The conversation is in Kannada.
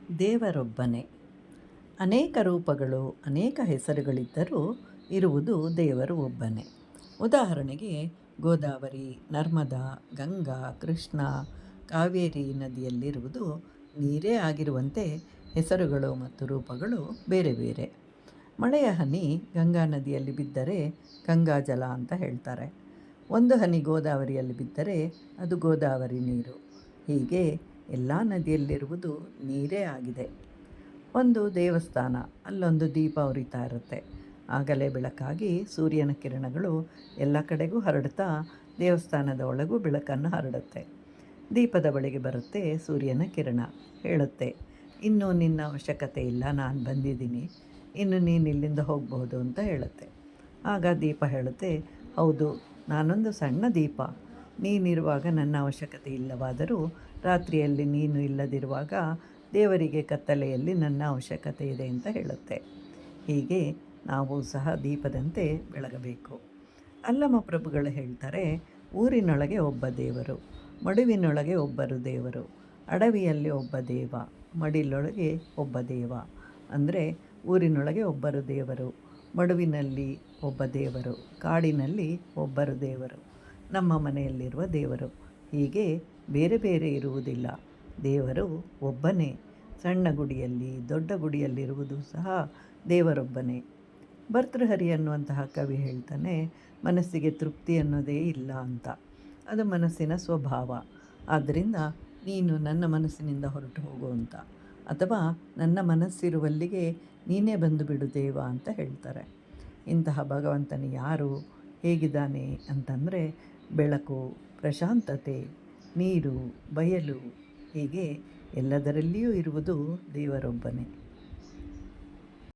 ದೇವರೊಬ್ಬನೇ. ಅನೇಕ ರೂಪಗಳು, ಅನೇಕ ಹೆಸರುಗಳಿದ್ದರೂ ಇರುವುದು ದೇವರು ಒಬ್ಬನೇ. ಉದಾಹರಣೆಗೆ ಗೋದಾವರಿ, ನರ್ಮದಾ, ಗಂಗಾ, ಕೃಷ್ಣ, ಕಾವೇರಿ ನದಿಯಲ್ಲಿರುವುದು ನೀರೇ ಆಗಿರುವಂತೆ ಹೆಸರುಗಳು ಮತ್ತು ರೂಪಗಳು ಬೇರೆ ಬೇರೆ. ಮಳೆಯ ಹನಿ ಗಂಗಾ ನದಿಯಲ್ಲಿ ಬಿದ್ದರೆ ಗಂಗಾಜಲ ಅಂತ ಹೇಳ್ತಾರೆ. ಒಂದು ಹನಿ ಗೋದಾವರಿಯಲ್ಲಿ ಬಿದ್ದರೆ ಅದು ಗೋದಾವರಿ ನೀರು. ಹೀಗೆ ಎಲ್ಲ ನದಿಯಲ್ಲಿರುವುದು ನೀರೇ ಆಗಿದೆ. ಒಂದು ದೇವಸ್ಥಾನ, ಅಲ್ಲೊಂದು ದೀಪ ಉರಿತಾ ಇರುತ್ತೆ. ಆಗಲೇ ಬೆಳಕಾಗಿ ಸೂರ್ಯನ ಕಿರಣಗಳು ಎಲ್ಲ ಕಡೆಗೂ ಹರಡ್ತಾ ದೇವಸ್ಥಾನದ ಒಳಗೂ ಬೆಳಕನ್ನು ಹರಡುತ್ತೆ. ದೀಪದ ಬಳಿಗೆ ಬರುತ್ತೆ ಸೂರ್ಯನ ಕಿರಣ, ಹೇಳುತ್ತೆ, ಇನ್ನೂ ನಿನ್ನ ಅವಶ್ಯಕತೆ ಇಲ್ಲ, ನಾನು ಬಂದಿದ್ದೀನಿ, ಇನ್ನು ನೀನು ಇಲ್ಲಿಂದ ಹೋಗಬಹುದು ಅಂತ ಹೇಳುತ್ತೆ. ಆಗ ದೀಪ ಹೇಳುತ್ತೆ, ಹೌದು, ನಾನೊಂದು ಸಣ್ಣ ದೀಪ, ನೀನಿರುವಾಗ ನನ್ನ ಅವಶ್ಯಕತೆ ಇಲ್ಲವಾದರೂ ರಾತ್ರಿಯಲ್ಲಿ ನೀನು ಇಲ್ಲದಿರುವಾಗ ದೇವರಿಗೆ ಕತ್ತಲೆಯಲ್ಲಿ ನನ್ನ ಅವಶ್ಯಕತೆ ಇದೆ ಅಂತ ಹೇಳುತ್ತೆ. ಹೀಗೆ ನಾವು ಸಹ ದೀಪದಂತೆ ಬೆಳಗಬೇಕು. ಅಲ್ಲಮ ಪ್ರಭುಗಳು ಹೇಳ್ತಾರೆ, ಊರಿನೊಳಗೆ ಒಬ್ಬ ದೇವರು, ಮಡುವಿನೊಳಗೆ ಒಬ್ಬರು ದೇವರು, ಅಡವಿಯಲ್ಲಿ ಒಬ್ಬ ದೇವ, ಮಡಿಲೊಳಗೆ ಒಬ್ಬ ದೇವ. ಅಂದರೆ ಊರಿನೊಳಗೆ ಒಬ್ಬರು ದೇವರು, ಮಡುವಿನಲ್ಲಿ ಒಬ್ಬ ದೇವರು, ಕಾಡಿನಲ್ಲಿ ಒಬ್ಬರು ದೇವರು, ನಮ್ಮ ಮನೆಯಲ್ಲಿರುವ ದೇವರು. ಹೀಗೆ ಬೇರೆ ಬೇರೆ ಇರುವುದಿಲ್ಲ, ದೇವರು ಒಬ್ಬನೇ. ಸಣ್ಣ ಗುಡಿಯಲ್ಲಿ ದೊಡ್ಡ ಗುಡಿಯಲ್ಲಿರುವುದು ಸಹ ದೇವರೊಬ್ಬನೇ. ಭರ್ತೃಹರಿ ಅನ್ನುವಂತಹ ಕವಿ ಹೇಳ್ತಾನೆ, ಮನಸ್ಸಿಗೆ ತೃಪ್ತಿ ಅನ್ನೋದೇ ಇಲ್ಲ ಅಂತ. ಅದು ಮನಸ್ಸಿನ ಸ್ವಭಾವ. ಆದ್ದರಿಂದ ನೀನು ನನ್ನ ಮನಸ್ಸಿನಿಂದ ಹೊರಟು ಹೋಗು ಅಂತ, ಅಥವಾ ನನ್ನ ಮನಸ್ಸಿರುವಲ್ಲಿಗೆ ನೀನೇ ಬಂದು ಬಿಡು ದೇವ ಅಂತ ಹೇಳ್ತಾರೆ. ಇಂತಹ ಭಗವಂತನು ಯಾರು, ಹೇಗಿದ್ದಾನೆ ಅಂತಂದರೆ, ಬೆಳಕು, ಪ್ರಶಾಂತತೆ, ನೀರು, ಬಯಲು, ಹೀಗೆ ಎಲ್ಲದರಲ್ಲಿಯೂ ಇರುವುದು ದೇವರೊಬ್ಬನೇ.